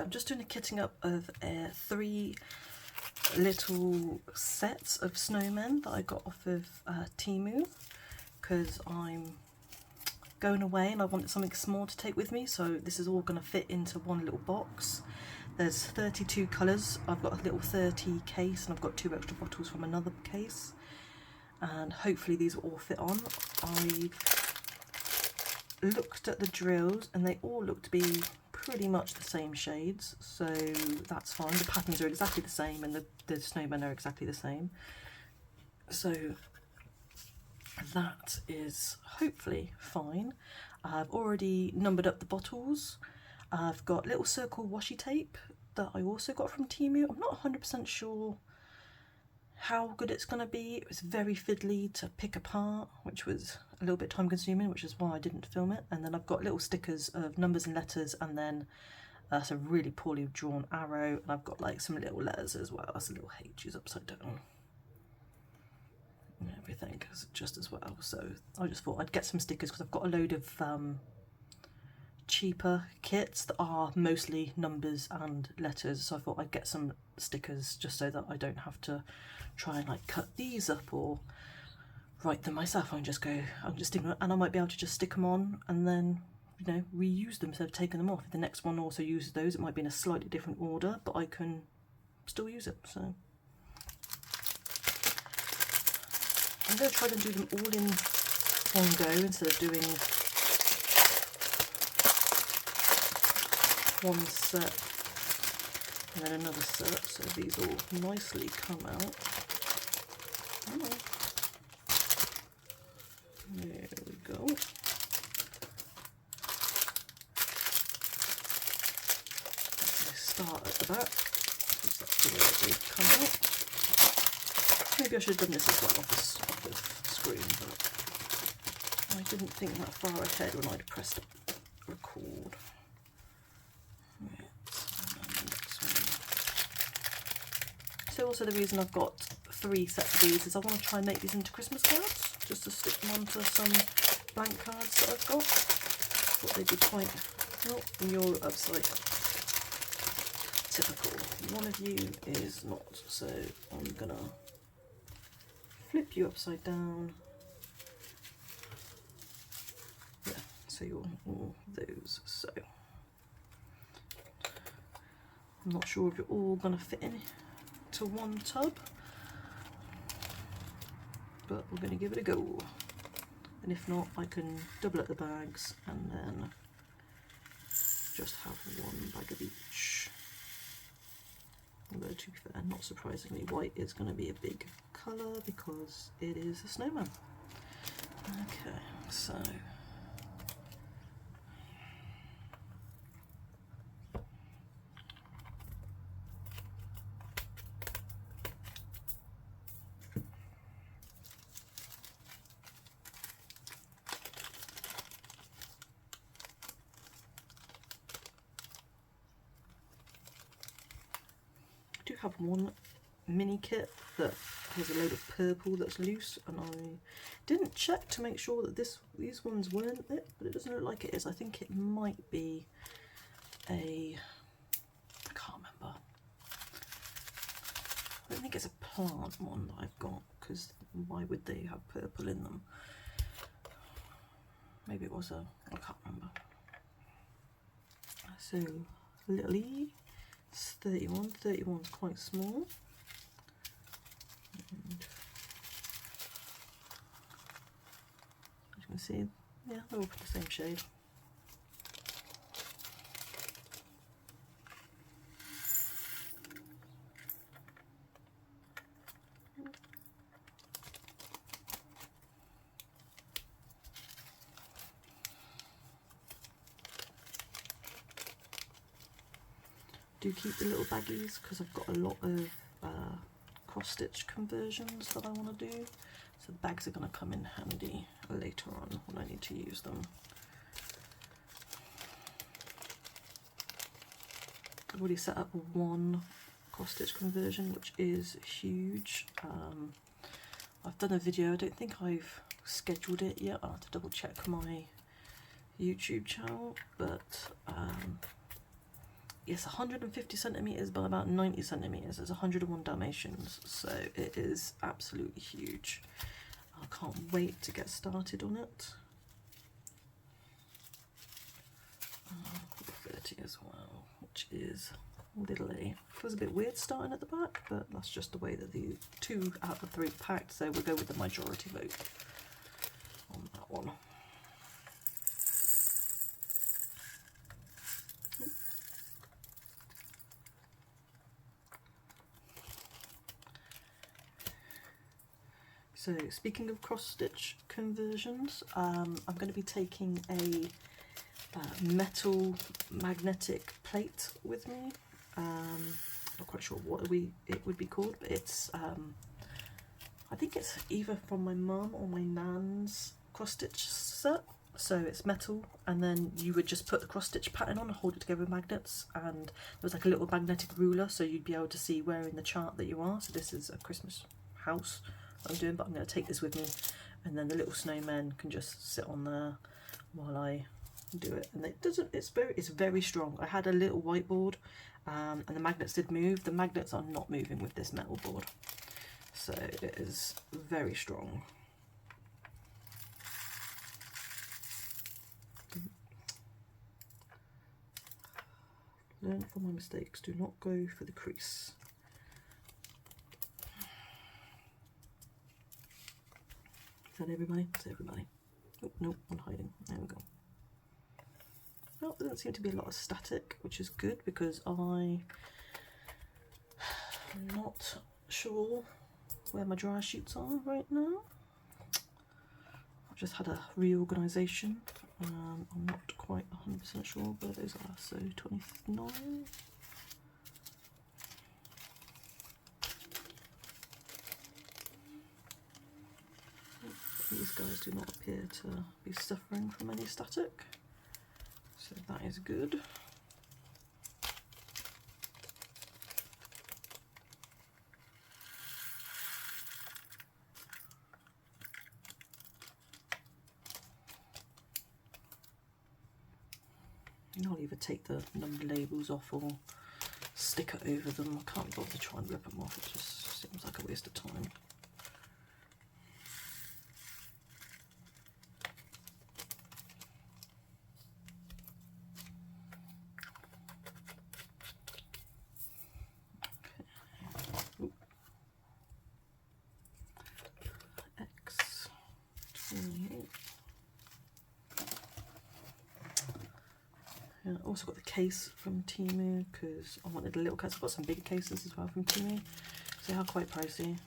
I'm just doing a kitting up of 3 little sets of snowmen that I got off of Temu, because I'm going away and I wanted something small to take with me, so this is all going to fit into one little box. There's 32 colours. I've got a little 30 case and I've got 2 extra bottles from another case, and hopefully these will all fit on. I looked at the drills and they all look to be pretty much the same shades, so that's fine. The patterns are exactly the same and the snowmen are exactly the same, so that is hopefully fine. I've already numbered up the bottles. I've got little circle washi tape that I also got from Temu. I'm not 100% sure how good it's going to be. It was very fiddly to pick apart, which was a little bit time consuming, which is why I didn't film it. And then I've got little stickers of numbers and letters, and then some really poorly drawn arrow, and I've got like some little letters as well. That's a little H's upside down. And everything is just as well. So I just thought I'd get some stickers because I've got a load of cheaper kits that are mostly numbers and letters, so I thought I'd get some stickers just so that I don't have to try and like cut these up or write them myself. I'm just stick them, and I might be able to just stick them on and then, you know, reuse them instead of taking them off. If the next one also uses those, it might be in a slightly different order, but I can still use it. So I'm going to try to do them all in one go instead of doing one set and then another set, so these all nicely come out. Oh. There we go. Start at the back, because that's the way they come out. Maybe I should have done this as well off the screen, but I didn't think that far ahead when I'd pressed record. So also the reason I've got 3 sets of these is I want to try and make these into Christmas cards, just to stick them onto some blank cards that I've got. Thought they'd be quite, oh, and you're upside down. Typical. One of you is not, so I'm gonna flip you upside down. Yeah, so you're all those. So I'm not sure if you're all gonna fit in to one tub, but we're going to give it a go, and if not I can double up the bags and then just have one bag of each. Although to be fair, not surprisingly, white is going to be a big colour because it is a snowman. Okay, so I do have one mini kit that has a load of purple that's loose, and I didn't check to make sure that these ones weren't it, but it doesn't look like it is. I think it might be I can't remember. I don't think it's a plant one that I've got, because why would they have purple in them? Maybe it was I can't remember. So little E. It's 31. 31's quite small. And as you can see, yeah, they're all the same shade. Do keep the little baggies because I've got a lot of cross stitch conversions that I want to do, so the bags are going to come in handy later on when I need to use them. I've already set up one cross stitch conversion, which is huge. I've done a video, I don't think I've scheduled it yet, I'll have to double check my YouTube channel, but It's 150 centimetres by about 90 centimetres. It's 101 Dalmatians, so it is absolutely huge. I can't wait to get started on it. 30 as well, which is little a. Feels a bit weird starting at the back, but that's just the way that the 2 out of 3 packed, so we'll go with the majority vote on that one. So speaking of cross-stitch conversions, I'm going to be taking a metal magnetic plate with me. Not quite sure what it would be called, but it's I think it's either from my mum or my nan's cross-stitch set. So it's metal, and then you would just put the cross-stitch pattern on and hold it together with magnets, and there was like a little magnetic ruler, so you'd be able to see where in the chart that you are. So this is a Christmas house I'm doing, but I'm going to take this with me, and then the little snowmen can just sit on there while I do it. And it's very strong. I had a little whiteboard, and the magnets did move. The magnets are not moving with this metal board, so it is very strong. Learn from my mistakes. Do not go for the crease. Is that everybody? Is everybody? Oh, nope, I'm hiding. There we go. Well, there doesn't seem to be a lot of static, which is good because I'm not sure where my dry sheets are right now. I've just had a reorganisation. I'm not quite 100% sure where those are. So 29. These guys do not appear to be suffering from any static, so that is good. And I'll either take the number labels off or stick it over them. I can't bother to try and rip them off, it just seems like a waste of time. I also got the case from Temu because I wanted a little case. I've got some bigger cases as well from Temu. So they are quite pricey.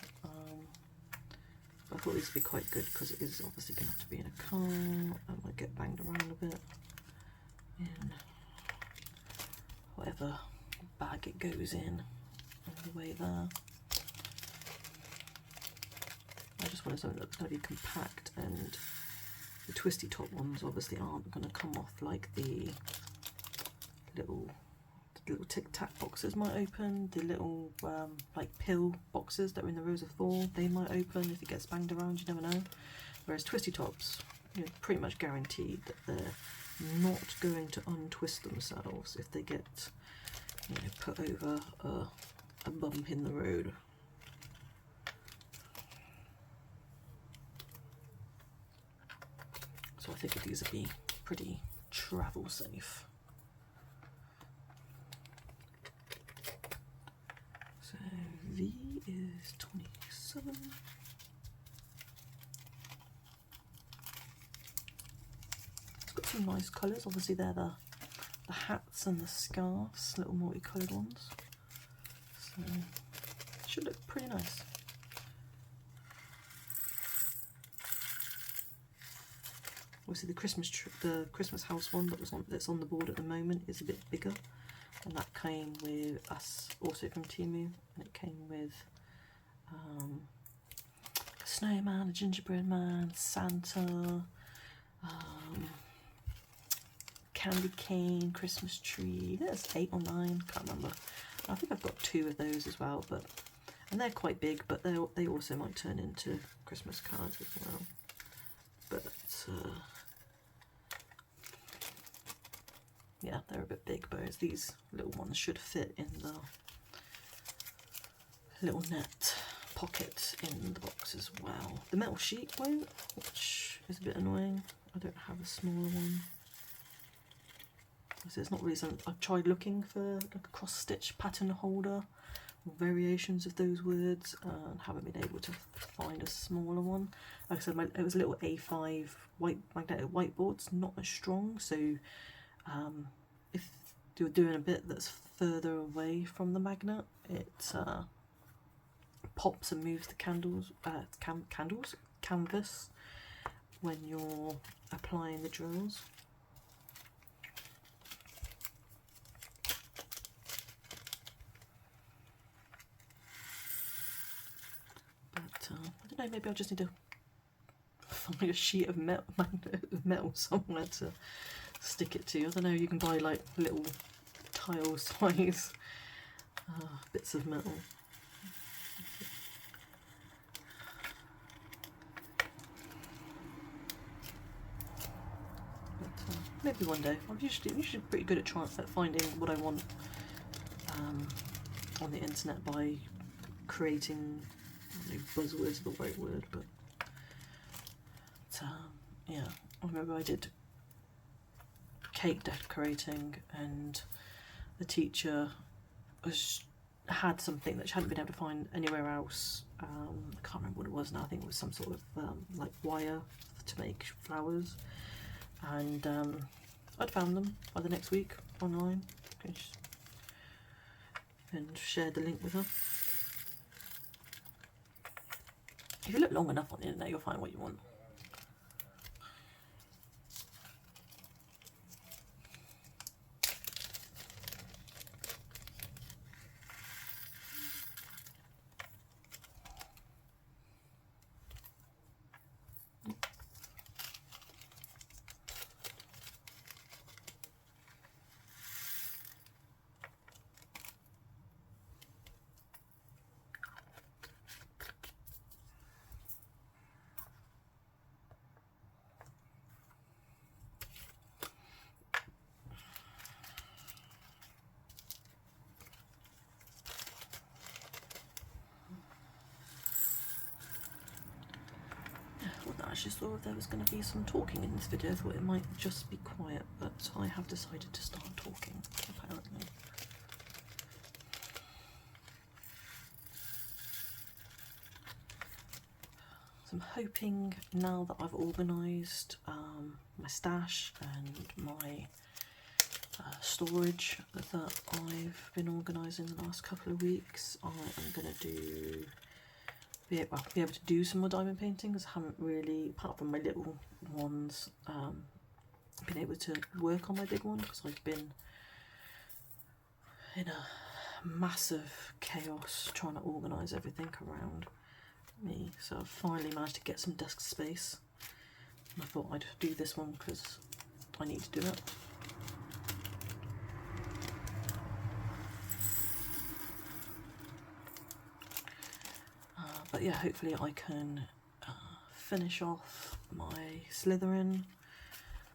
But I thought these would be quite good because it is obviously going to have to be in a car. I might get banged around a bit in whatever bag it goes in on the way there. I just wanted something that's going to be compact, and the twisty top ones obviously aren't going to come off like the little Tic Tac boxes might open. The little like pill boxes that are in the rows of 4, they might open if it gets banged around, you never know. Whereas twisty tops, you're pretty much guaranteed that they're not going to untwist themselves if they get, you know, put over a bump in the road. So I think these would be pretty travel safe. So V is 27. It's got some nice colours. Obviously they're the hats and the scarves, little multicoloured ones. So it should look pretty nice. Obviously the Christmas house one that's on the board at the moment is a bit bigger, and that came with us also from Temu, and it came with a snowman, a gingerbread man, Santa, candy cane, Christmas tree. There's 8 or 9, can't remember. I think I've got 2 of those as well, and they're quite big, but they also might turn into Christmas cards as well. But yeah, they're a bit big, but these little ones should fit in the little net pocket in the box as well. The metal sheet won't, which is a bit annoying. I don't have a smaller one. So it's not really something. I've tried looking for like a cross stitch pattern holder or variations of those words and haven't been able to find a smaller one. Like I said, it was a little A5 white magnetic whiteboards, not as strong, so if you're doing a bit that's further away from the magnet, it pops and moves the canvas when you're applying the drills. But I don't know, maybe I just need to find a sheet of metal somewhere to stick it to. I don't know, you can buy like little tile size bits of metal. But maybe one day. I'm usually pretty good at finding what I want on the internet by creating, I don't know, buzzwords are the right word, but yeah, I remember I did cake decorating and the teacher had something that she hadn't been able to find anywhere else. I can't remember what it was now. I think it was some sort of like wire to make flowers, and I'd found them by the next week online and shared the link with her. If you look long enough on the internet, you'll find what you want. I just thought there was going to be some talking in this video. I thought it might just be quiet, but I have decided to start talking, apparently. So I'm hoping now that I've organised my stash and my storage that I've been organising the last couple of weeks, I am going to be able to do some more diamond paintings. I haven't really, apart from my little ones, been able to work on my big one because I've been in a massive chaos trying to organise everything around me. So I've finally managed to get some desk space, and I thought I'd do this one because I need to do it. But yeah, hopefully I can finish off my Slytherin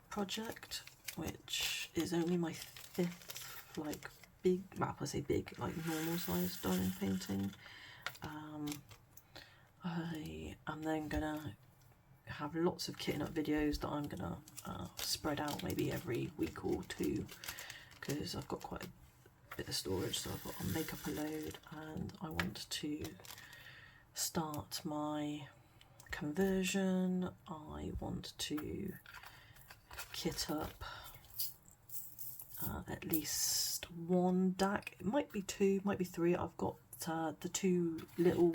project, which is only my 5th like big, well, I say big, like normal size diamond painting. I am then gonna have lots of kitting up videos that I'm gonna spread out maybe every week or two, because I've got quite a bit of storage. So I've got a makeup a load, and I want to start my conversion. I want to kit up at least one DAC. It might be 2, might be 3. I've got the 2 little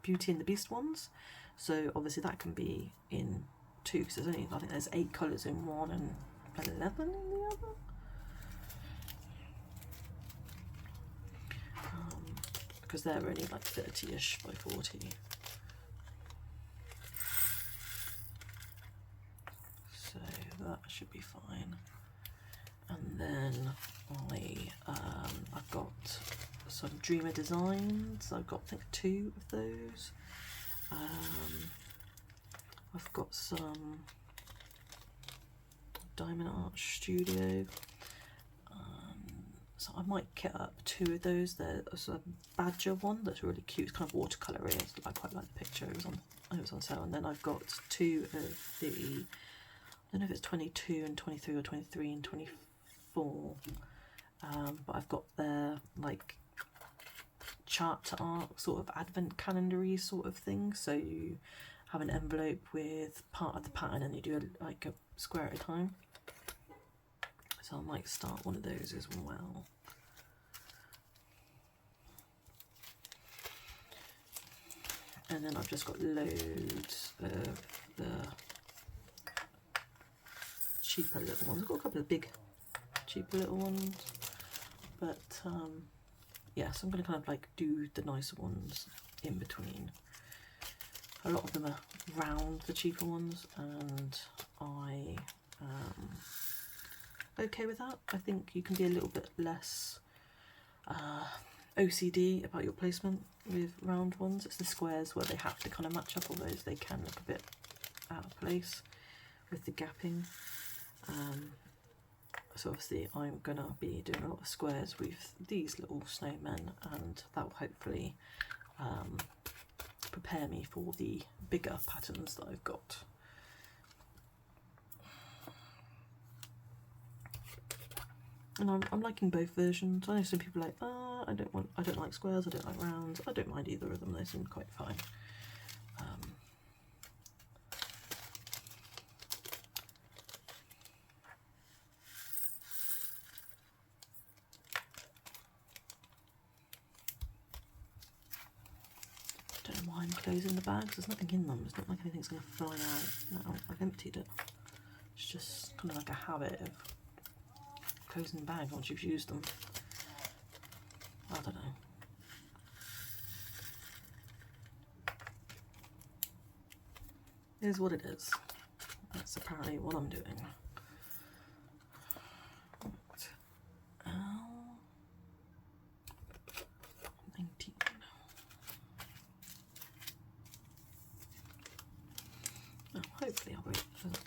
Beauty and the Beast ones, so obviously that can be in 2 because there's only, I think there's 8 colours in one and 11 in the other. Because they're only like 30ish by 40. So that should be fine. And then I've got some Dreamer designs. I've got, I think, 2 of those. I've got some Diamond Art Studio, So I might kit up 2 of those. There's a badger one that's really cute. It's kind of watercolour-y. I quite like the picture. It was on sale. And then I've got 2 of the, I don't know if it's 22 and 23 or 23 and 24. But I've got their like chart to art sort of advent calendar-y sort of thing. So you have an envelope with part of the pattern and you do like a square at a time. So I might start one of those as well. And then I've just got loads of the cheaper little ones. I've got a couple of big cheaper little ones, but yeah, so I'm going to kind of like do the nicer ones in between. A lot of them are round, the cheaper ones, and I okay with that. I think you can be a little bit less OCD about your placement with round ones. It's the squares where they have to kind of match up, although they can look a bit out of place with the gapping. So obviously I'm gonna be doing a lot of squares with these little snowmen, and that will hopefully prepare me for the bigger patterns that I've got. And I'm liking both versions. I know some people are like, I don't like squares, I don't like rounds. I don't mind either of them, they seem quite fine. I don't know why I'm closing the bags, there's nothing in them. It's not like anything's going to fly out. No, I've emptied it. It's just kind of like a habit of closing the bag once you've used them. I don't know. It is what it is. That's apparently what I'm doing. Right. 19. Oh, hopefully I'll wait for that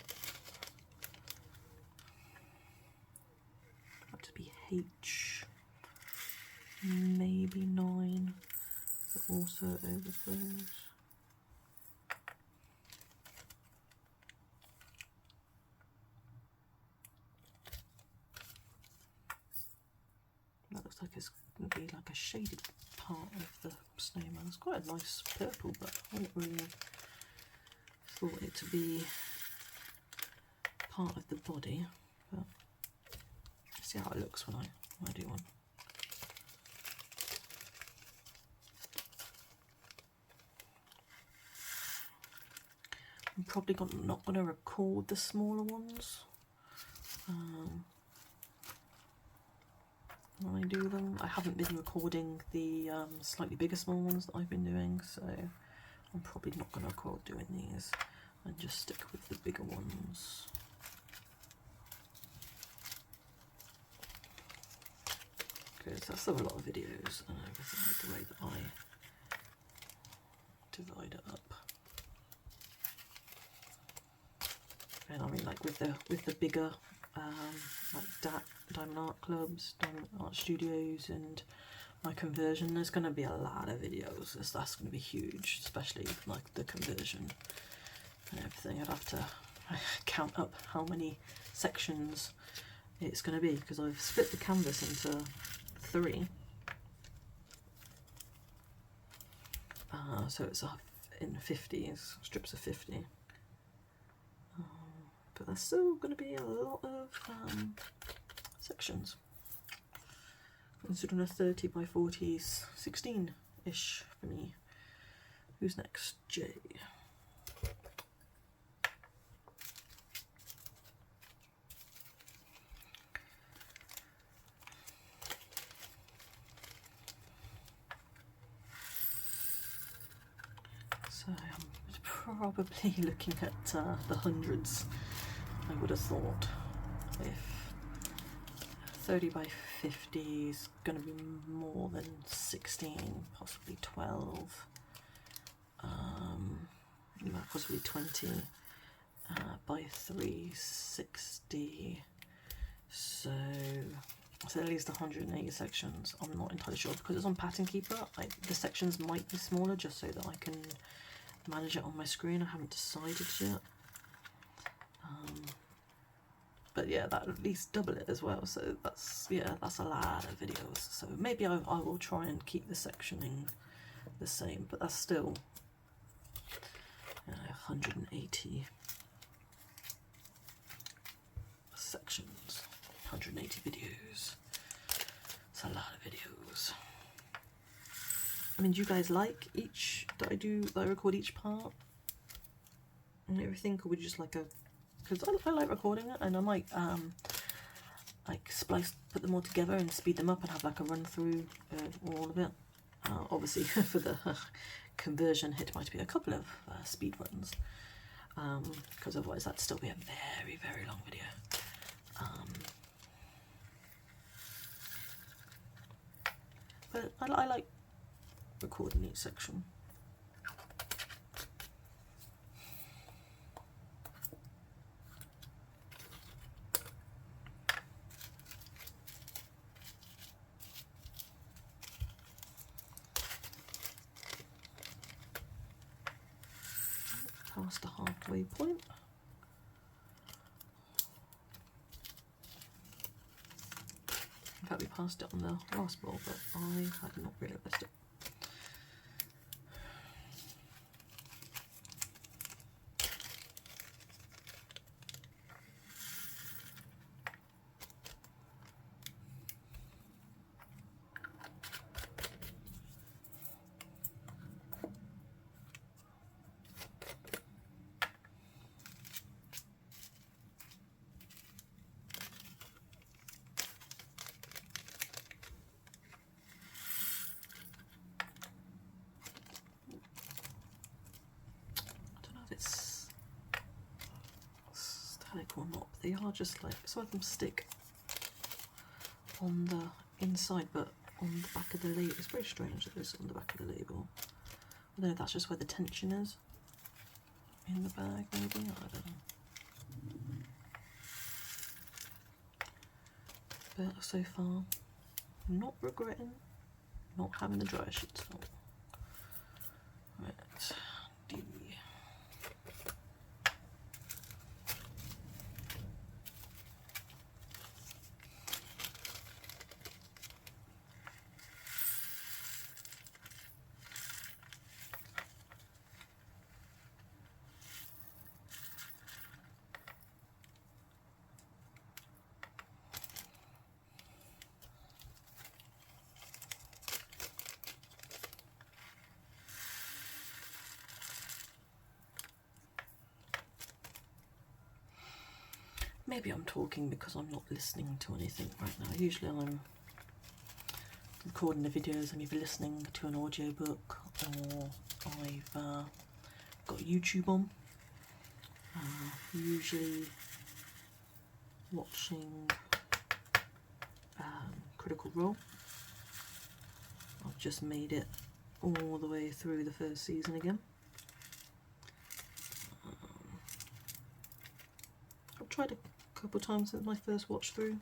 to be H. Maybe 9, but also overflows. That looks like it's going to be like a shaded part of the snowman. It's quite a nice purple, but I hadn't really thought it to be part of the body. But see how it looks when I do one. I'm probably not going to record the smaller ones when I do them. I haven't been recording the slightly bigger small ones that I've been doing, so I'm probably not going to record doing these and just stick with the bigger ones. Because that's still a lot of videos and everything with the way that I divide it up. And I mean, like with the bigger like Diamond Art Clubs, Diamond Art Studios, and my conversion, there's going to be a lot of videos. That's going to be huge, especially like the conversion and everything. I'd have to count up how many sections it's going to be, because I've split the canvas into 3. So it's in 50s, strips of 50. But there's still going to be a lot of sections. Considering a 30 by 40s, 16-ish for me. Who's next? Jay. So I'm probably looking at the hundreds. I would have thought if 30 by 50 is going to be more than 16, possibly 12, possibly 20 by 360. So So at least 180 sections. I'm not entirely sure because it's on Pattern Keeper. The sections might be smaller just so that I can manage it on my screen. I haven't decided yet. But yeah, that at least double it as well. So that's, yeah, that's a lot of videos. So maybe I will try and keep the sectioning the same, but that's still 180 sections, 180 videos. It's a lot of videos. I mean, do you guys like each that I record each part and everything, or would you just like a? Because I like recording it, and I might like put them all together and speed them up and have like a run through all of it. Obviously, for the conversion hit, might be a couple of speed runs, because otherwise that'd still be a very, very long video. But I like recording each section. Past the halfway point. In fact, we passed it on the last ball, but I had not realised it. It's static or not. They are just like, some of them stick on the inside, but on the back of the label. It's very strange that it's on the back of the label. I don't know if that's just where the tension is in the bag, maybe. I don't know. But so far, not regretting not having the dryer sheets on. Right. Maybe I'm talking because I'm not listening to anything right now. Usually I'm recording the videos, I'm either listening to an audiobook or I've got YouTube on. Usually watching Critical Role. I've just made it all the way through the first season again. I've tried a couple of times since my first watch through.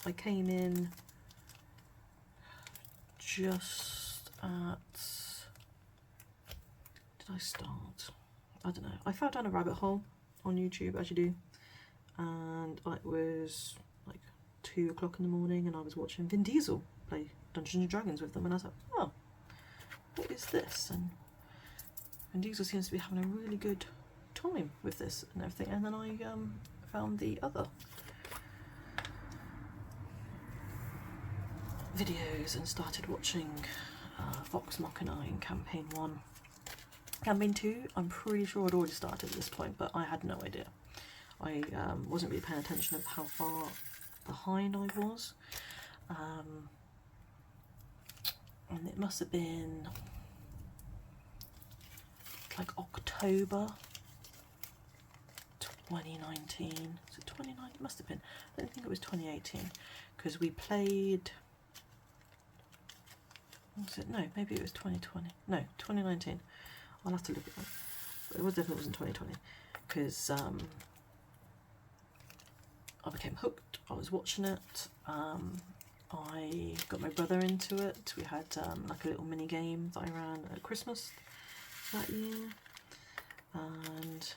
I came in just at, did I start? I don't know. I fell down a rabbit hole on YouTube, as you do, and it was like 2 o'clock in the morning and I was watching Vin Diesel play Dungeons and Dragons with them, and I was like, oh, what is this? And Vin Diesel seems to be having a really good time with this and everything, and then I found the other videos and started watching Vox Machina in Campaign 1. Campaign 2, I'm pretty sure I'd already started at this point, but I had no idea. I wasn't really paying attention of how far behind I was. And it must have been like October 2019. Is it 2019? It must have been. I don't think it was 2018 because we played. Was it? No, maybe it was 2020. No, 2019. I'll have to look at that. But it was definitely wasn't 2020 because I became hooked. I was watching it. I got my brother into it. We had like a little mini game that I ran at Christmas that year, and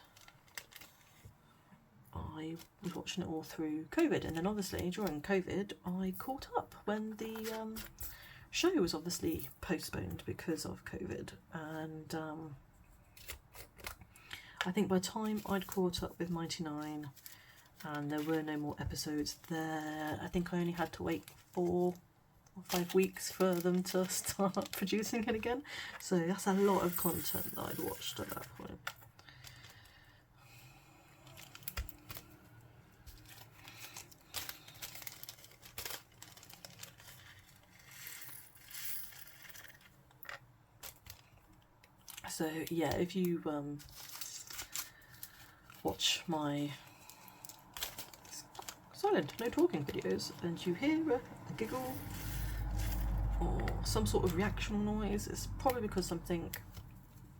I was watching it all through COVID. And then obviously during COVID I caught up when the show was obviously postponed because of COVID, and I think by the time I'd caught up with Mighty Nine and there were no more episodes there, I think I only had to wait 4 or 5 weeks for them to start producing it again. So that's a lot of content that I'd watched at that point. So yeah, if you watch my silent, no talking videos and you hear a giggle or some sort of reactional noise, it's probably because something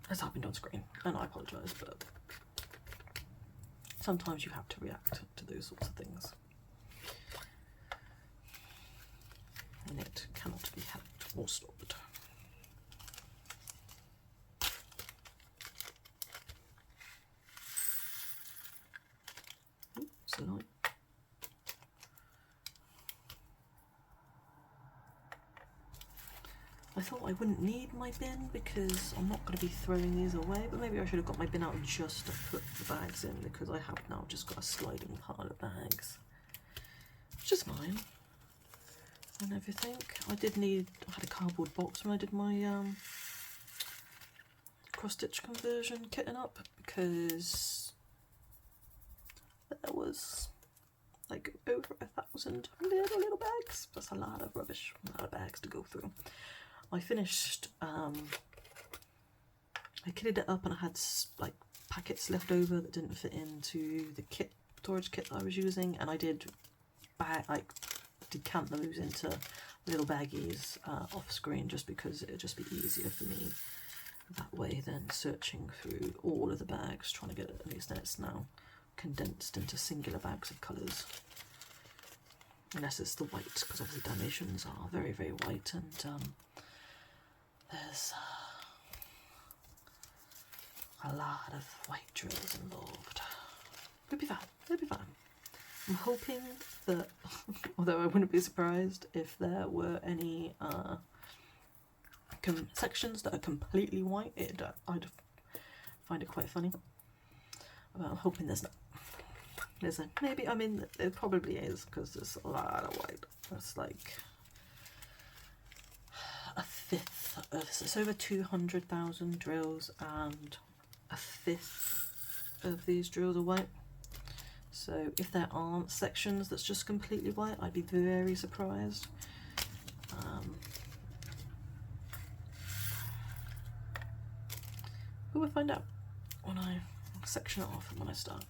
has happened on screen, and I apologise, but sometimes you have to react to those sorts of things, and it cannot be helped or stopped. Oops, annoying. I thought I wouldn't need my bin because I'm not going to be throwing these away, but maybe I should have got my bin out just to put the bags in, because I have now just got a sliding pile of bags, which is fine and everything. I had a cardboard box when I did my cross-stitch conversion kitting up, because there was like over 1,000 little bags. That's a lot of rubbish, a lot of bags to go through. I finished, I kitted it up and I had like packets left over that didn't fit into the storage kit that I was using, and I did decant those into little baggies off screen, just because it would just be easier for me that way than searching through all of the bags trying to get it. At least then it's now condensed into singular bags of colours, unless it's the white, because obviously Dalmatians are very, very white, and there's a lot of white drills involved. It'll be fine, it'll be fine. I'm hoping that, although I wouldn't be surprised if there were any sections that are completely white, I'd find it quite funny. But I'm hoping there's not. There's a, maybe, I mean, it probably is, because there's a lot of white. It's like a fifth of, it's over 200,000 drills, and a fifth of these drills are white. So if there aren't sections that's just completely white, I'd be very surprised. But we'll find out when I section it off and when I start.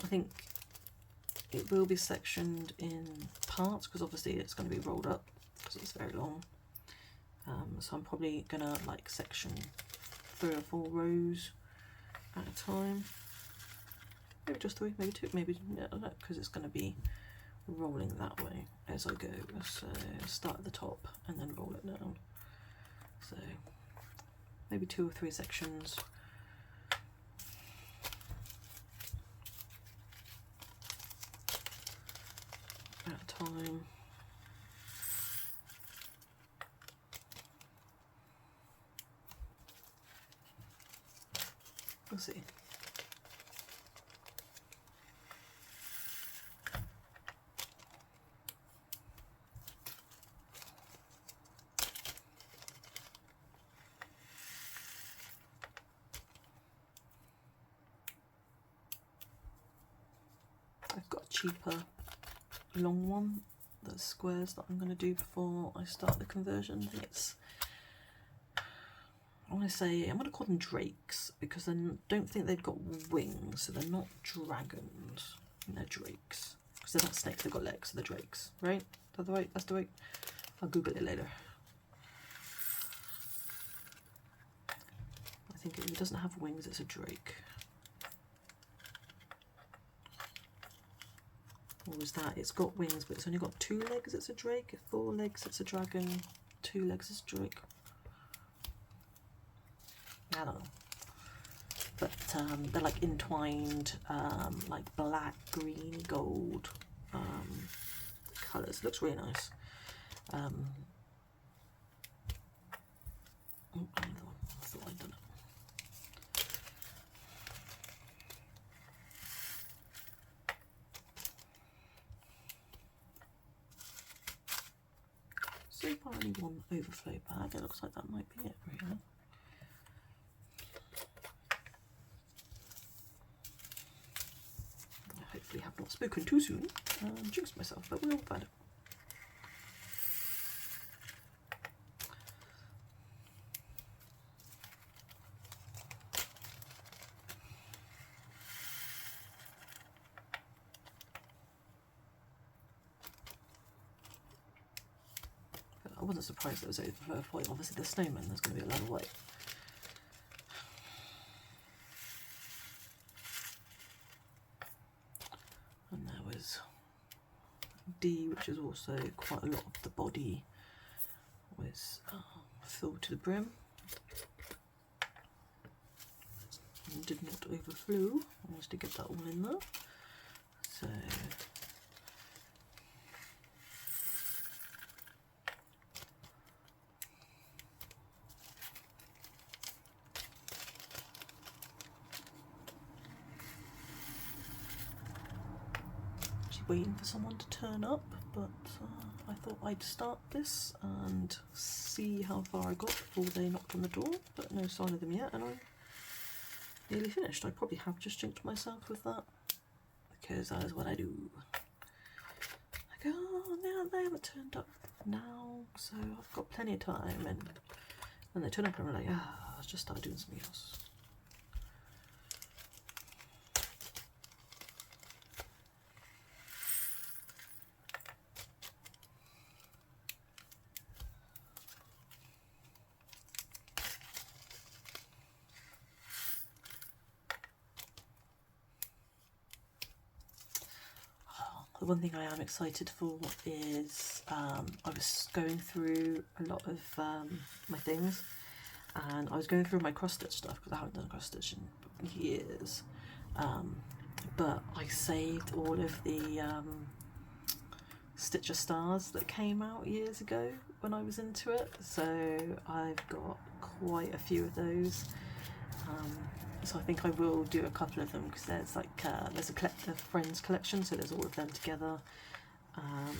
I think it will be sectioned in parts, because obviously it's going to be rolled up because it's very long. So I'm probably going to like section 3 or 4 rows at a time. Maybe just 3, maybe 2, maybe, yeah, because it's going to be rolling that way as I go. So start at the top and then roll it down. So maybe 2 or 3 sections. At a time. We'll see. I've got a cheaper long one, the squares that I'm going to do before I start the conversion. I think it's, I want to say, I'm going to call them drakes, because I don't think they've got wings, so they're not dragons, they're drakes. Because they're not snakes, they've got legs, so they're drakes, right? That's the right, that's the right. I'll Google it later. I think if it doesn't have wings, it's a drake. Or is that it's got wings but it's only got 2 legs, it's a drake, 4 legs, it's a dragon, 2 legs, it's a drake. I don't know. But they're like entwined, like black, green, gold colours. Looks really nice. Oh, another one. I thought I'd done it. So far only one overflow bag. It looks like that might be it, really. I hopefully have not spoken too soon and jinxed myself, but we'll find it. I wasn't surprised it was overflow foil. Obviously the Snowmen, there's going to be a lot of white. And there was D, which is also quite a lot of the body was filled to the brim. It did not overflow. I managed to get that all in there. So waiting for someone to turn up, but I thought I'd start this and see how far I got before they knocked on the door, but no sign of them yet, and I'm nearly finished. I probably have just jinxed myself with that, because that is what I do. Like, oh, no, they haven't turned up now, so I've got plenty of time, and then they turn up and I'm like, I'll just start doing something else. The one thing I am excited for is I was going through a lot of my things, and I was going through my cross stitch stuff because I haven't done cross stitch in years, but I saved all of the Stitcher Stars that came out years ago when I was into it, so I've got quite a few of those. So I think I will do a couple of them because there's like there's a friends collection, so there's all of them together. I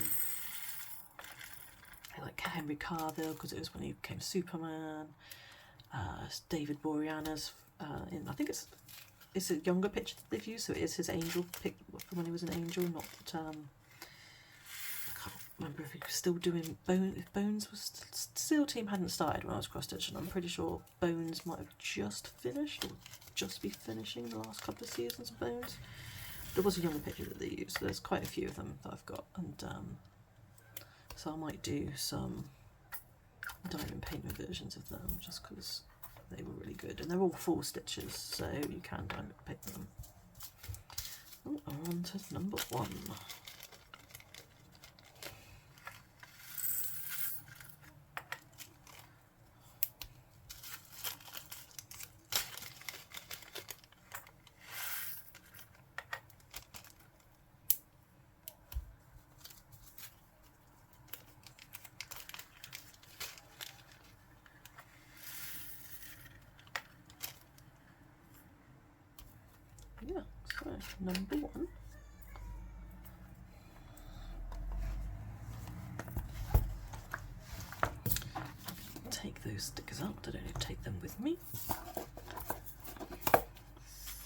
like Henry Cavill because it was when he became Superman. David Boreanaz's in, I think it's a younger picture that they've used, so it is his angel pic from when he was an angel, not I can't remember if he was still doing if Bones was still team hadn't started when I was cross stitching. I'm pretty sure Bones might have just finished or just be finishing the last couple of seasons of Bones. There was a younger picture that they used, so there's quite a few of them that I've got, and so I might do some diamond painting versions of them just because they were really good, and they're all full stitches, so you can diamond paint them. Oh, on to number 1. Yeah, so number 1. Take those stickers out, I don't need to take them with me.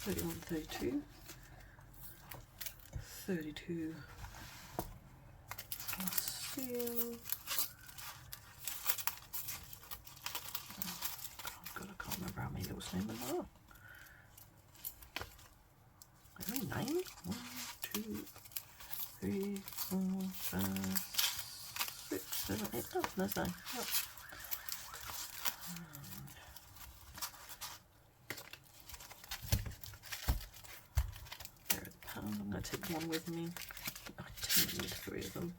31, 32, 32 seal. Oh God, I can't remember how many little snowmen there are. I think 9? 1, 2, 3, 4, 5, 6, 7, 8. Oh, there's 9. Yep. There are the pound. I'm going to take one with me. I need 3 of them.